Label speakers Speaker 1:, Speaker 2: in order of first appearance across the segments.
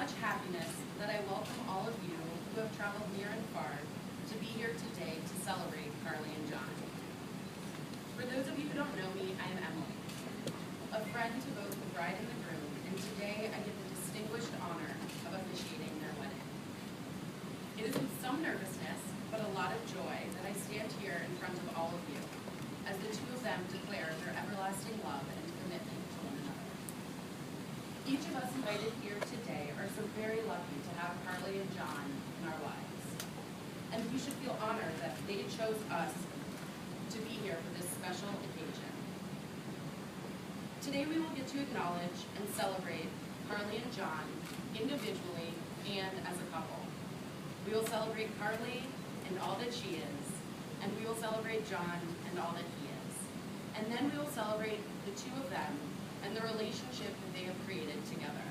Speaker 1: much happiness that I welcome all of you who have traveled near and far to be here today to celebrate Carly and John. For those of you who don't know me, I am Emily, a friend to both the bride and the groom, and today I get the distinguished honor of officiating their wedding. It is with some nervousness, but a lot of joy that I stand here in front of all of you, as the two of them declare their everlasting love and commitment to one another. Each of us invited here today are so very lucky to have Carly and John in our lives. And we should feel honored that they chose us to be here for this special occasion. Today we will get to acknowledge and celebrate Carly and John individually and as a couple. We will celebrate Carly and all that she is, and we will celebrate John and all that he is. And then we will celebrate the two of them and the relationship that they have created together.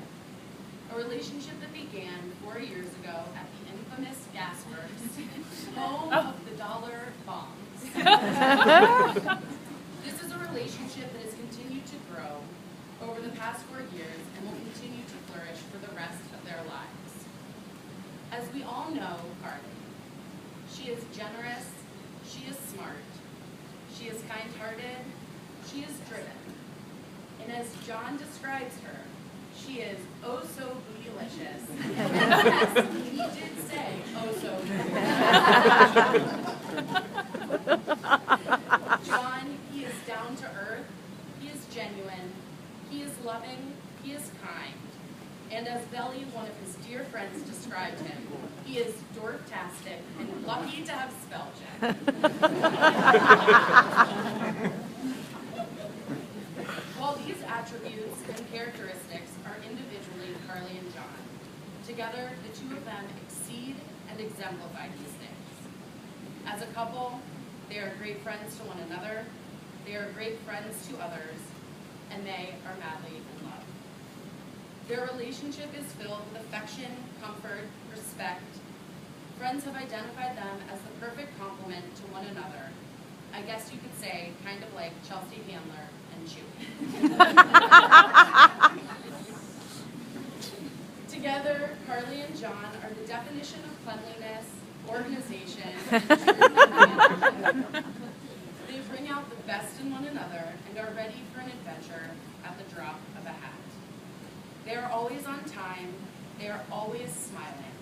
Speaker 1: A relationship that began 4 years ago at the infamous Gasworks, home of the dollar bombs. This is a relationship that has continued to grow over the past 4 years and will continue to flourish for the rest of their lives. As we all know, Carly, she is generous, she is smart, she is kind-hearted, she is driven. And as John describes her, she is oh so bootylicious. Yes, he did say oh so bootylicious. John, he is down to earth, he is genuine, he is loving, he is kind. And as Belly, one of his dear friends, described him, he is dorktastic and lucky to have spell check. While these attributes and characteristics are individually Carly and John, together the two of them exceed and exemplify these things. As a couple, they are great friends to one another, they are great friends to others, and they are madly in love. Their relationship is filled with affection, comfort, respect. Friends have identified them as the perfect complement to one another. I guess you could say kind of like Chelsea Handler and Chewy. Together, Carly and John are the definition of cleanliness, organization, They bring out the best in one another and are ready for an adventure at the drop of a hat. They are always on time, they are always smiling,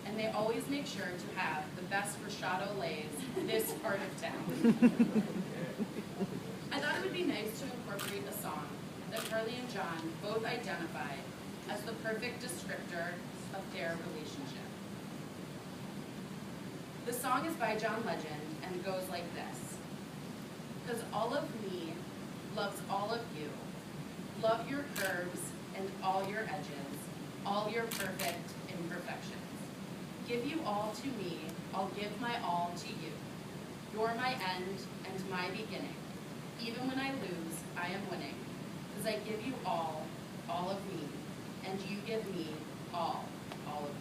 Speaker 1: and they always make sure to have the best Rashado Lays in this part of town. I thought it would be nice to incorporate a song that Carly and John both identify as the perfect descriptor of their relationship. The song is by John Legend and goes like this. 'Cause all of me loves all of you. Love your curves and all your edges, all your perfect imperfections. Give you all to me, I'll give my all to you. You're my end and my beginning. Even when I lose, I am winning. 'Cause I give you all of me, and you give me all of you.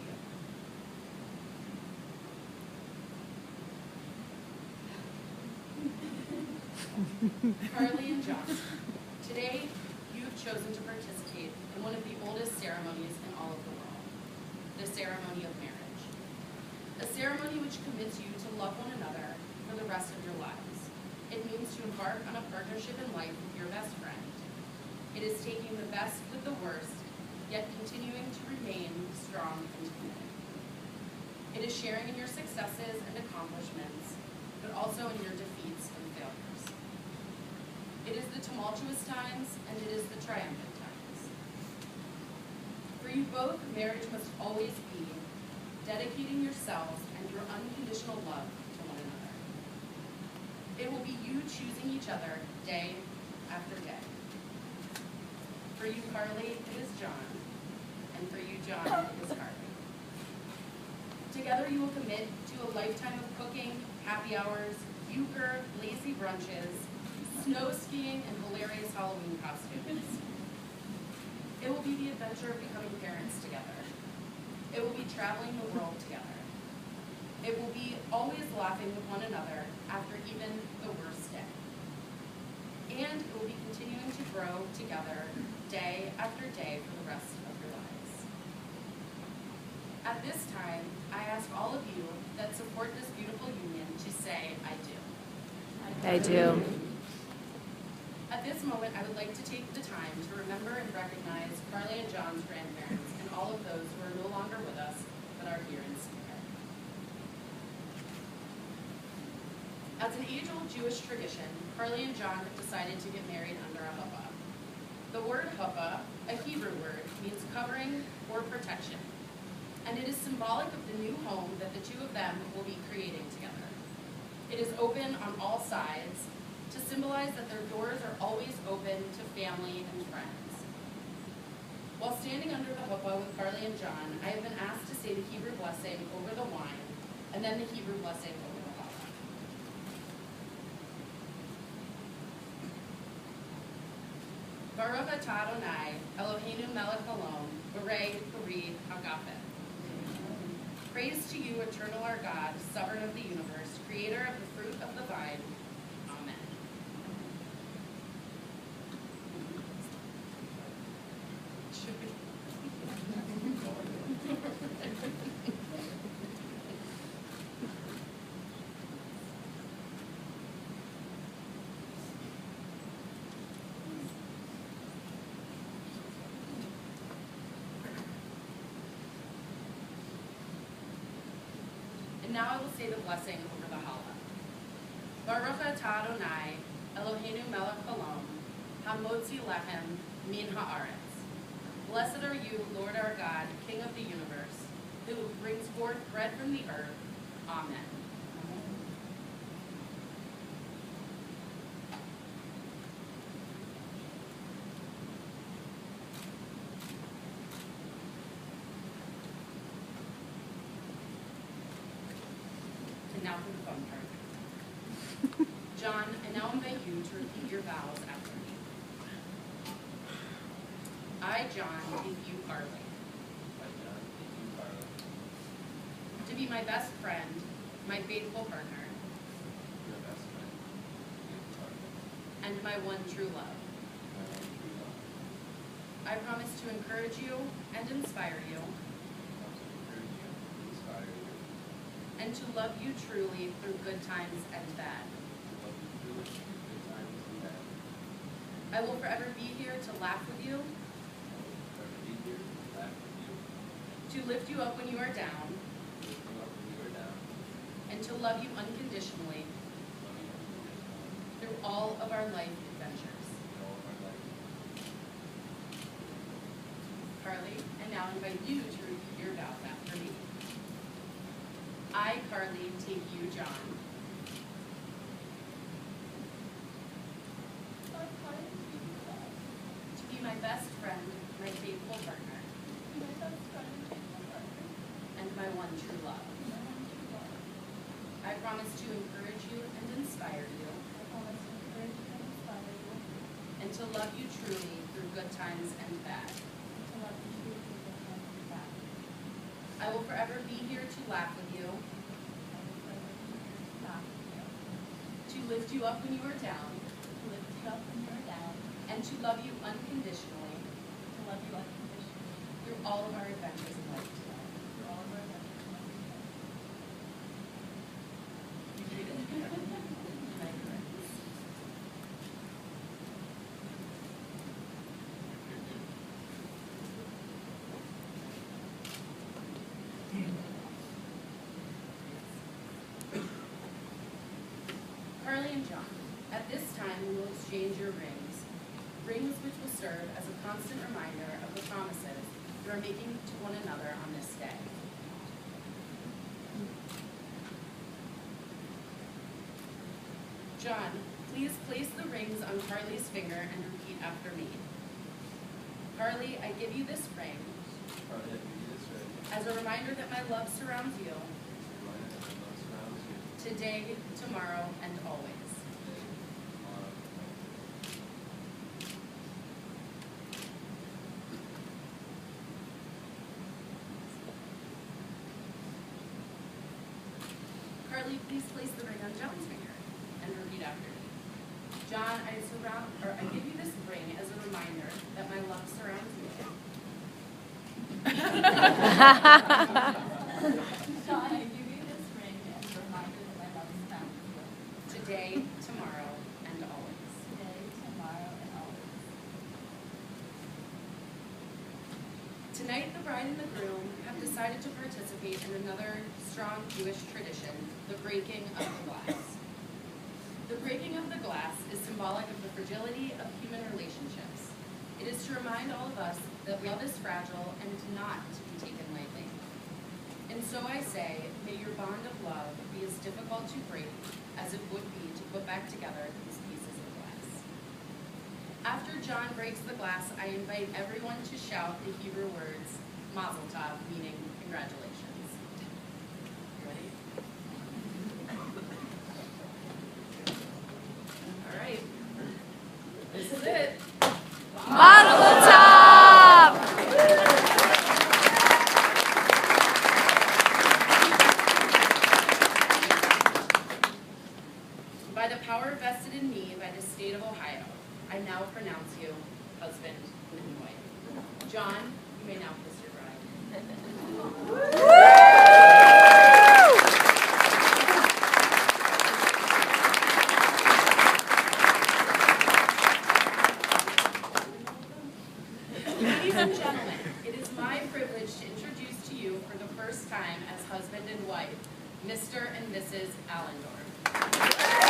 Speaker 1: Carly and John, today you've chosen to participate in one of the oldest ceremonies in all of the world, the ceremony of marriage. A ceremony which commits you to love one another for the rest of your lives. It means to embark on a partnership in life with your best friend. It is taking the best with the worst, yet continuing to remain strong and committed. It is sharing in your successes and accomplishments, but also in your defeats and failures. It is the tumultuous times, and it is the triumphant times. For you both, marriage must always be dedicating yourselves and your unconditional love to one another. It will be you choosing each other day after day. For you, Carly, it is John, and for you, John, it is Carly. Together you will commit to a lifetime of cooking, happy hours, euchre, lazy brunches, snow skiing, and hilarious Halloween costumes. It will be the adventure of becoming parents together. It will be traveling the world together. It will be always laughing with one another after even the worst day. And it will be continuing to grow together day after day for the rest of your lives. At this time, I ask all of you that support this beautiful union to say, I do.
Speaker 2: I do.
Speaker 1: At this moment, I would like to take the time to remember and recognize Carly and John's grandparents and all of those who are no longer with us but are here in spirit. As an age-old Jewish tradition, Carly and John have decided to get married under a huppah. The word huppah, a Hebrew word, means covering or protection, and it is symbolic of the new home that the two of them will be creating together. It is open on all sides to symbolize that their doors are always open to family and friends. While standing under the huppah with Carly and John, I have been asked to say the Hebrew blessing over the wine and then the Hebrew blessing over the challah. Baruch atah Adonai, Eloheinu melech haolam, borei peri hagafet. Praise to you, eternal our God, sovereign of the universe, creator of the fruit of the vine. Amen. And now I will say the blessing over the challah. Baruch atah Adonai, Eloheinu melech haolam, hamotzi lechem min haaretz. Blessed are you, Lord our God, King of the universe, who brings forth bread from the earth. Amen. And now for the fun part. John, I now invite you to repeat your vows after me. I, John, take you, Carly, to be my best friend, my faithful partner, and my one true love. I promise to encourage you and inspire you, and to love you truly through good times and bad. I will forever be here to laugh with you, to lift you up when you are down, and to love you unconditionally through all of our life adventures. Carly, I now invite you to repeat your vows after me. I, Carly, take you, John, to be my best friend, my faithful partner, and my one true love. I promise to encourage you and inspire you, and to love you truly through good times and bad. I will forever be here to laugh with you, to lift you up when you are down, and to love you unconditionally through all of our adventures in life. Carly and John, at this time we will exchange your rings which will serve as a constant reminder of the promises you are making to one another on this day. John, please place the rings on Carly's finger and repeat after me. Carly, I give you this ring as a reminder that my love surrounds you today, tomorrow, and always. Carly, please place the ring on John's finger and repeat after me. John, I give you this ring as a reminder that my love surrounds you
Speaker 3: Sean, I give you this ring as a reminder that my love is found with you.
Speaker 1: today, tomorrow, and always.
Speaker 3: Today, tomorrow, and always.
Speaker 1: Tonight, the bride and the groom have decided to participate in another strong Jewish tradition, the breaking of the glass. The breaking of the glass is symbolic of the fragility of human relationships. It is to remind all of us that love is fragile and not to be taken lightly. And so I say, may your bond of love be as difficult to break as it would be to put back together these pieces of glass. After John breaks the glass, I invite everyone to shout the Hebrew words, Mazel Tov, meaning congratulations. You ready? All right. This is it.
Speaker 2: Mazel tov!
Speaker 1: By the power vested in me by the state of Ohio, I now pronounce you husband and wife. John, you may now kiss your bride. Ladies and gentlemen, it is my privilege to introduce to you for the first time as husband and wife, Mr. and Mrs. Allendorf.